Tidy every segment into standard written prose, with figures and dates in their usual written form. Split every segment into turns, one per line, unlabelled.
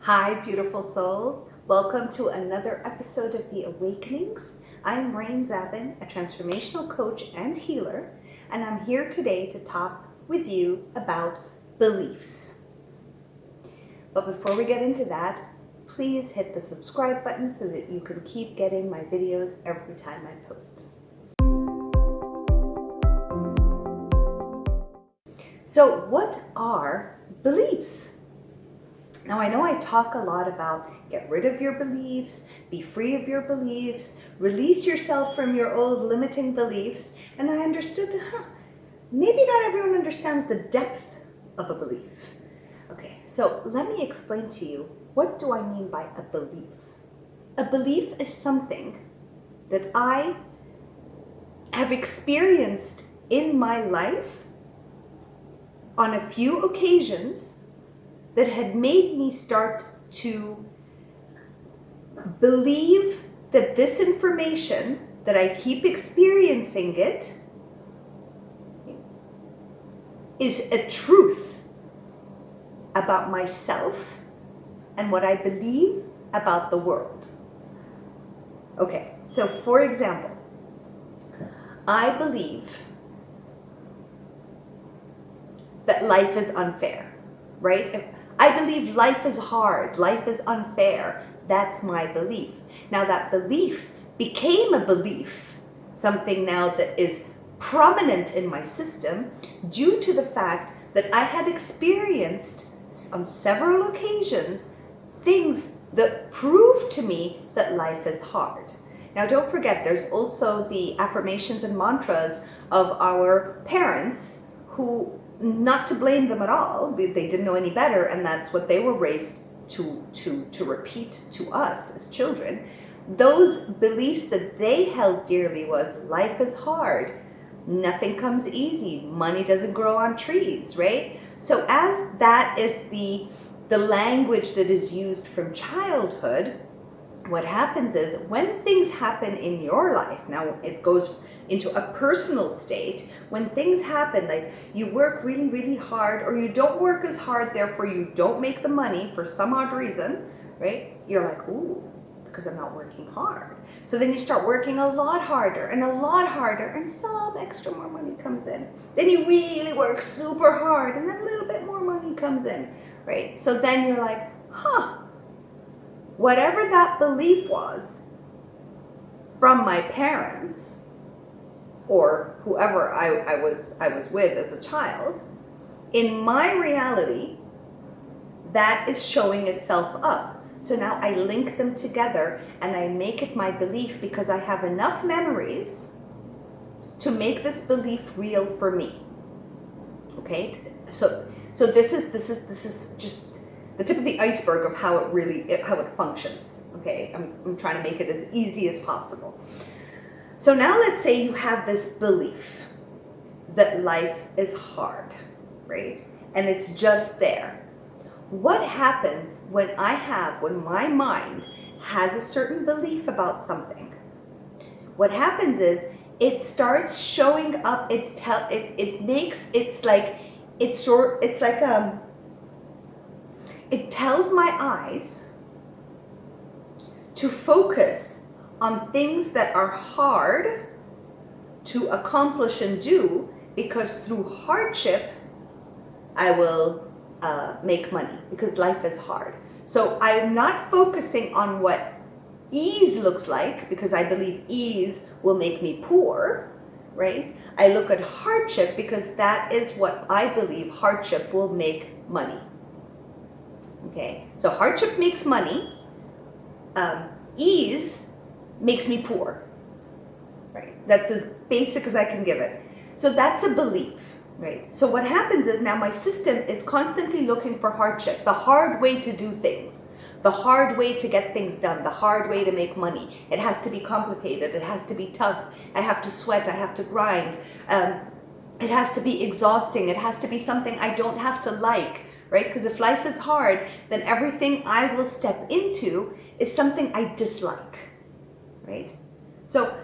Hi, beautiful souls. Welcome to another episode of The Awakenings. I'm Zaben, a transformational coach and healer, and I'm here today to talk with you about beliefs. But before we get into that, please hit the subscribe button so that you can keep getting my videos every time I post. So what are beliefs? Now, I know I talk a lot about get rid of your beliefs, be free of your beliefs, release yourself from your old limiting beliefs, and I understood that, maybe not everyone understands the depth of a belief. Okay, so let me explain to you, what do I mean by a belief? A belief is something that I have experienced in my life on a few occasions that had made me start to believe that this information, that I keep experiencing it, is a truth about myself and what I believe about the world. Okay, so for example, I believe that life is unfair, right? I believe life is hard, life is unfair. That's my belief. Now that belief became a belief, something now that is prominent in my system due to the fact that I had experienced on several occasions things that proved to me that life is hard. Now don't forget, there's also the affirmations and mantras of our parents who, not to blame them at all, they didn't know any better, and that's what they were raised to repeat to us as children. Those beliefs that they held dearly was life is hard, nothing comes easy, money doesn't grow on trees, right? So as that is the language that is used from childhood, what happens is when things happen in your life, now it goes into a personal state, when things happen, like you work really, really hard, or you don't work as hard, therefore you don't make the money for some odd reason, right? You're like, ooh, because I'm not working hard. So then you start working a lot harder, and some extra more money comes in. Then you really work super hard, and then a little bit more money comes in, right? So then you're like, whatever that belief was from my parents, or whoever I was with as a child, in my reality, that is showing itself up. So now I link them together and I make it my belief because I have enough memories to make this belief real for me. Okay, so this is just the tip of the iceberg of how it functions. Okay, I'm trying to make it as easy as possible. So now let's say you have this belief that life is hard, right? And it's just there. What happens when my mind has a certain belief about something? What happens is it starts showing up, it tells my eyes to focus on things that are hard to accomplish and do, because through hardship I will make money, because life is hard. So I'm not focusing on what ease looks like, because I believe ease will make me poor, right? I look at hardship because that is what I believe hardship will make money. Okay, so hardship makes money, ease makes me poor, right? That's as basic as I can give it. So that's a belief, right? So what happens is now my system is constantly looking for hardship, the hard way to do things, the hard way to get things done, the hard way to make money. It has to be complicated, it has to be tough, I have to sweat, I have to grind, it has to be exhausting, it has to be something I don't have to like, right? Because if life is hard, then everything I will step into is something I dislike. Right? So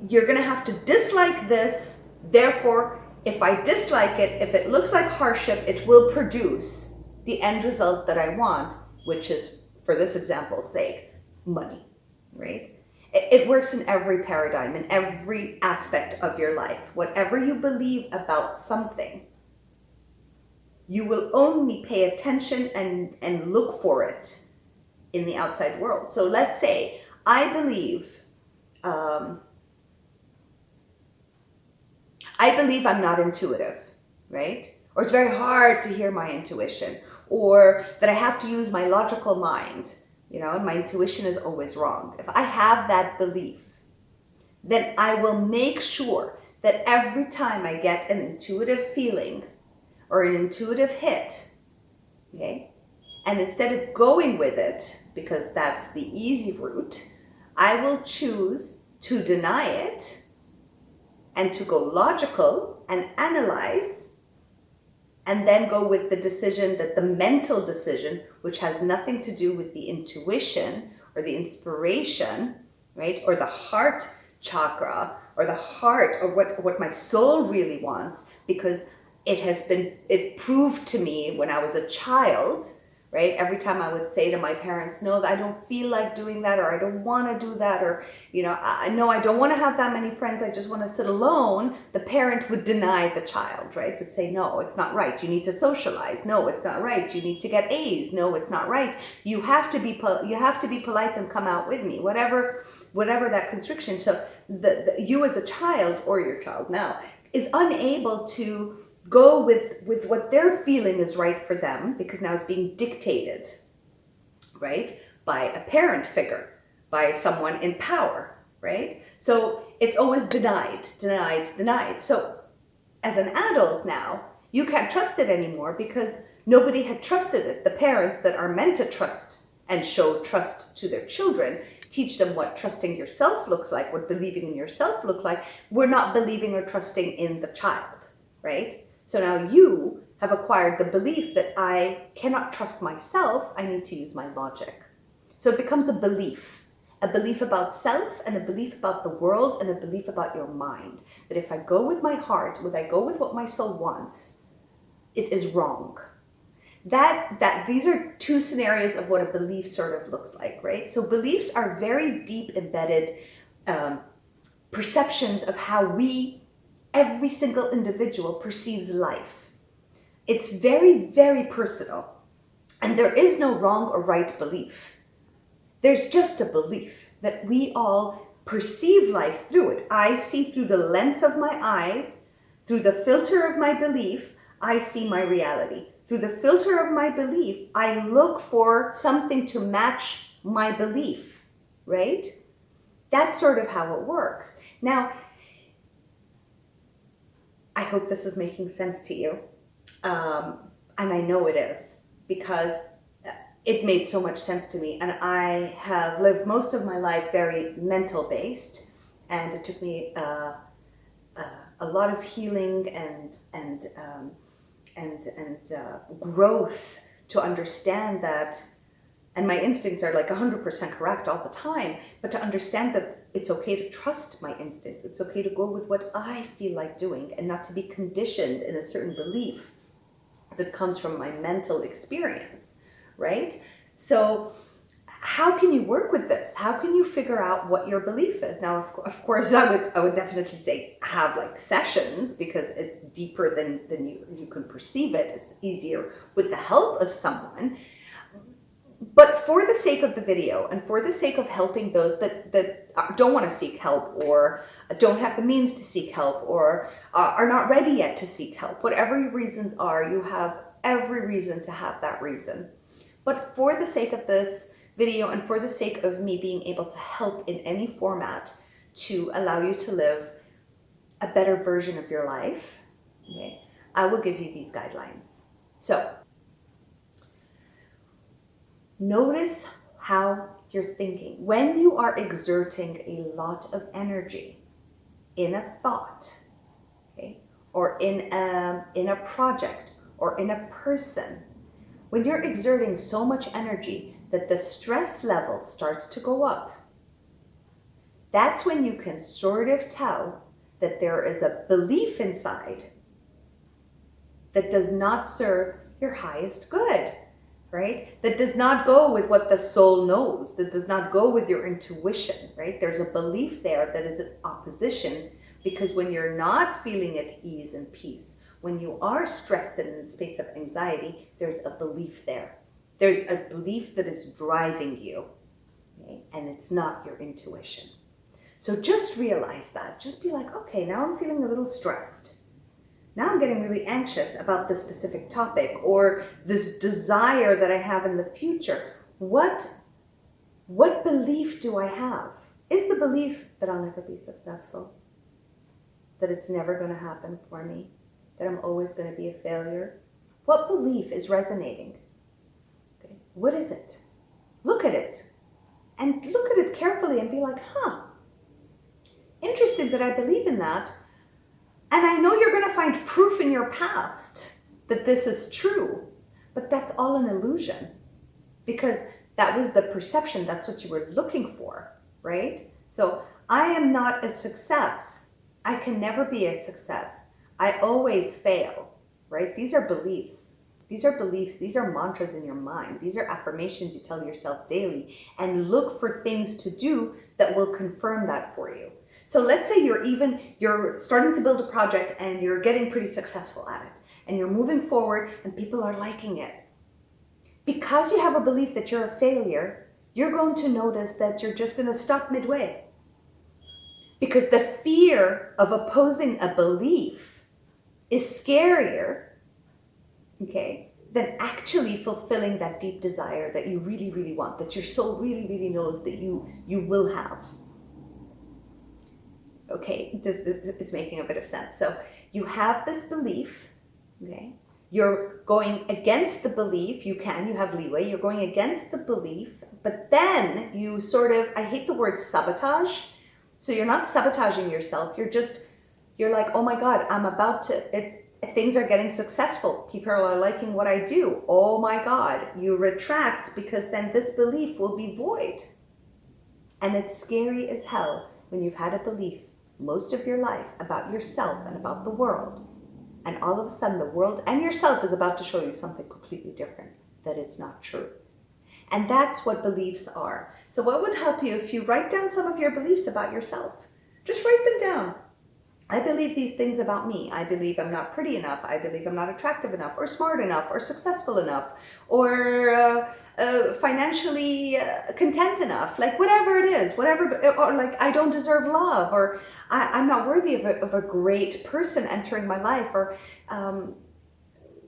you're going to have to dislike this. Therefore, if I dislike it, if it looks like hardship, it will produce the end result that I want, which is, for this example's sake, money, right? It works in every paradigm, in every aspect of your life. Whatever you believe about something, you will only pay attention and look for it in the outside world. So let's say I believe I'm not intuitive, right? Or it's very hard to hear my intuition, or that I have to use my logical mind, and my intuition is always wrong. If I have that belief, then I will make sure that every time I get an intuitive feeling or an intuitive hit, okay, and instead of going with it, because that's the easy route, I will choose to deny it and to go logical and analyze, and then go with the decision, that the mental decision, which has nothing to do with the intuition or the inspiration, right? Or the heart chakra, or the heart, or what my soul really wants, because it proved to me when I was a child, right? Every time I would say to my parents, no, I don't feel like doing that, or I don't want to do that, or, I don't want to have that many friends, I just want to sit alone. The parent would deny the child, right? Would say, no, it's not right. You need to socialize. No, it's not right. You need to get A's. No, it's not right. You have to be polite and come out with me, whatever that constriction. So you as a child, or your child now, is unable to go with what they're feeling is right for them, because now it's being dictated, right, by a parent figure, by someone in power, right? So it's always denied. So as an adult now, you can't trust it anymore, because nobody had trusted it. The parents that are meant to trust and show trust to their children, teach them what trusting yourself looks like, what believing in yourself looks like, we're not believing or trusting in the child, right? So now you have acquired the belief that I cannot trust myself, I need to use my logic. So it becomes a belief about self, and a belief about the world, and a belief about your mind. That if I go with my heart, if I go with what my soul wants, it is wrong. That these are two scenarios of what a belief sort of looks like, right? So beliefs are very deep embedded perceptions of how every single individual perceives life. It's very, very personal. And there is no wrong or right belief. There's just a belief that we all perceive life through it. I see through the lens of my eyes, through the filter of my belief, I see my reality. Through the filter of my belief, I look for something to match my belief, right? That's sort of how it works. Now, I hope this is making sense to you. And I know it is, because it made so much sense to me. And I have lived most of my life very mental based, and it took me a lot of healing and growth to understand that. And my instincts are like 100% correct all the time, but to understand that it's okay to trust my instincts. It's okay to go with what I feel like doing, and not to be conditioned in a certain belief that comes from my mental experience, right? So how can you work with this? How can you figure out what your belief is? Now, of course, I would definitely say have like sessions, because it's deeper than you can perceive it. It's easier with the help of someone. But for the sake of the video, and for the sake of helping those that don't want to seek help, or don't have the means to seek help, or are not ready yet to seek help, whatever your reasons are, you have every reason to have that reason. But for the sake of this video, and for the sake of me being able to help in any format to allow you to live a better version of your life, okay, I will give you these guidelines. So, notice how you're thinking. When you are exerting a lot of energy in a thought, okay, or in a project, or in a person, when you're exerting so much energy that the stress level starts to go up, that's when you can sort of tell that there is a belief inside that does not serve your highest good, right? That does not go with what the soul knows, that does not go with your intuition, right? There's a belief there that is in opposition, because when you're not feeling at ease and peace, when you are stressed and in a space of anxiety, there's a belief there. There's a belief that is driving you, okay? And it's not your intuition. So just realize that. Just be like, okay, now I'm feeling a little stressed. Now I'm getting really anxious about this specific topic or this desire that I have in the future. What belief do I have? Is the belief that I'll never be successful? That it's never going to happen for me? That I'm always going to be a failure? What belief is resonating? Okay. What is it? Look at it. And look at it carefully and be like, interesting that I believe in that. And I know you're going to find proof in your past that this is true, but that's all an illusion, because that was the perception. That's what you were looking for, right? So I am not a success. I can never be a success. I always fail, right? These are beliefs. These are beliefs. These are mantras in your mind. These are affirmations you tell yourself daily, and look for things to do that will confirm that for you. So let's say you're starting to build a project and you're getting pretty successful at it, and you're moving forward and people are liking it. Because you have a belief that you're a failure, you're going to notice that you're just going to stop midway. Because the fear of opposing a belief is scarier, okay, than actually fulfilling that deep desire that you really, really want, that your soul really, really knows that you will have. Okay, it's making a bit of sense. So you have this belief, okay? You're going against the belief. You have leeway. You're going against the belief, but then you sort of, I hate the word sabotage. So you're not sabotaging yourself. You're like, oh my God, things are getting successful. People are liking what I do. Oh my God, you retract, because then this belief will be void. And it's scary as hell when you've had a belief most of your life about yourself and about the world, and all of a sudden the world and yourself is about to show you something completely different, that it's not true. And that's what beliefs are. So what would help you if you write down some of your beliefs about yourself? Just write them down. I believe these things about me. I believe I'm not pretty enough. I believe I'm not attractive enough, or smart enough, or successful enough, or financially content enough. Like whatever it is, or like I don't deserve love, or I'm not worthy of a great person entering my life, or I'm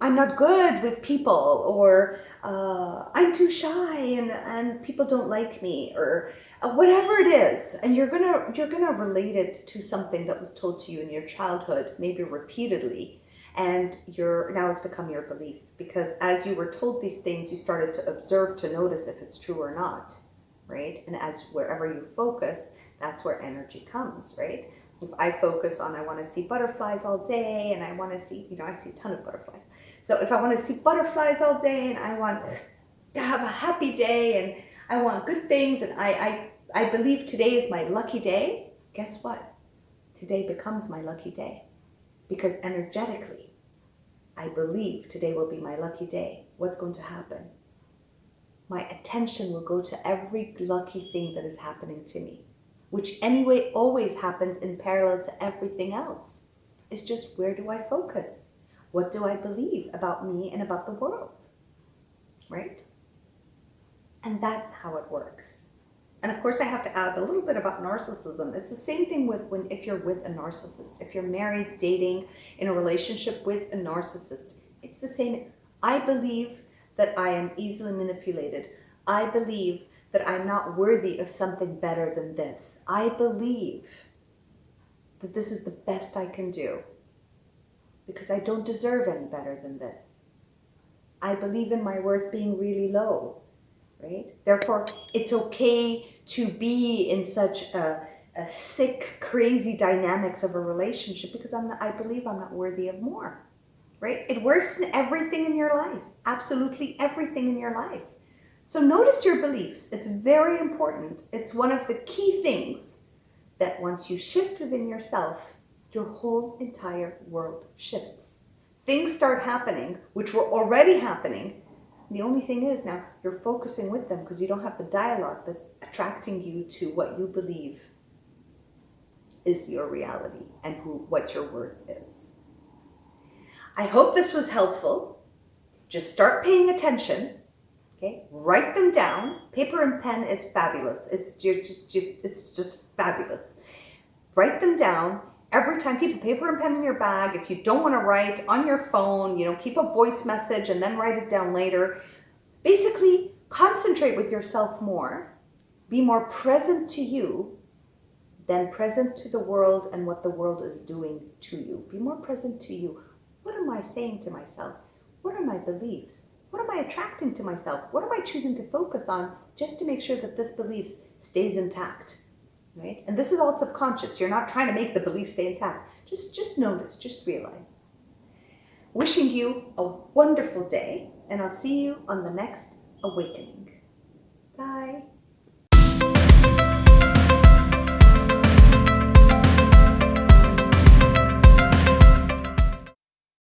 not good with people, or I'm too shy and people don't like me, or whatever it is. And you're gonna relate it to something that was told to you in your childhood, maybe repeatedly, and now it's become your belief, because as you were told these things, you started to observe, to notice if it's true or not, right? And as wherever you focus, that's where energy comes, right? If I focus on, I want to see butterflies all day, and I want to see, I see a ton of butterflies. So if I want to see butterflies all day, and I want to have a happy day, and I want good things, and I believe today is my lucky day, guess what? Today becomes my lucky day. Because energetically, I believe today will be my lucky day. What's going to happen? My attention will go to every lucky thing that is happening to me, which anyway always happens in parallel to everything else. It's just, where do I focus? What do I believe about me and about the world? Right? And that's how it works. And of course, I have to add a little bit about narcissism. It's the same thing if you're with a narcissist. If you're married, dating, in a relationship with a narcissist, it's the same. I believe that I am easily manipulated. I believe that I'm not worthy of something better than this. I believe that this is the best I can do, because I don't deserve any better than this. I believe in my worth being really low, right? Therefore, it's okay to be in such a sick, crazy dynamics of a relationship, because I believe I'm not worthy of more, right? It works in everything in your life, absolutely everything in your life. So notice your beliefs. It's very important. It's one of the key things that once you shift within yourself, your whole entire world shifts. Things start happening, which were already happening, The only thing is now you're focusing with them because you don't have the dialogue that's attracting you to what you believe is your reality and what your worth is. I hope this was helpful. Just start paying attention. Okay, write them down. Paper and pen is fabulous. It's just fabulous. Write them down. Every time, keep a paper and pen in your bag. If you don't want to write on your phone, keep a voice message and then write it down later. Basically, concentrate with yourself more. Be more present to you than present to the world and what the world is doing to you. Be more present to you. What am I saying to myself? What are my beliefs? What am I attracting to myself? What am I choosing to focus on just to make sure that this belief stays intact? Right? And this is all subconscious. You're not trying to make the belief stay intact. Just notice, just realize. Wishing you a wonderful day, and I'll see you on the next awakening.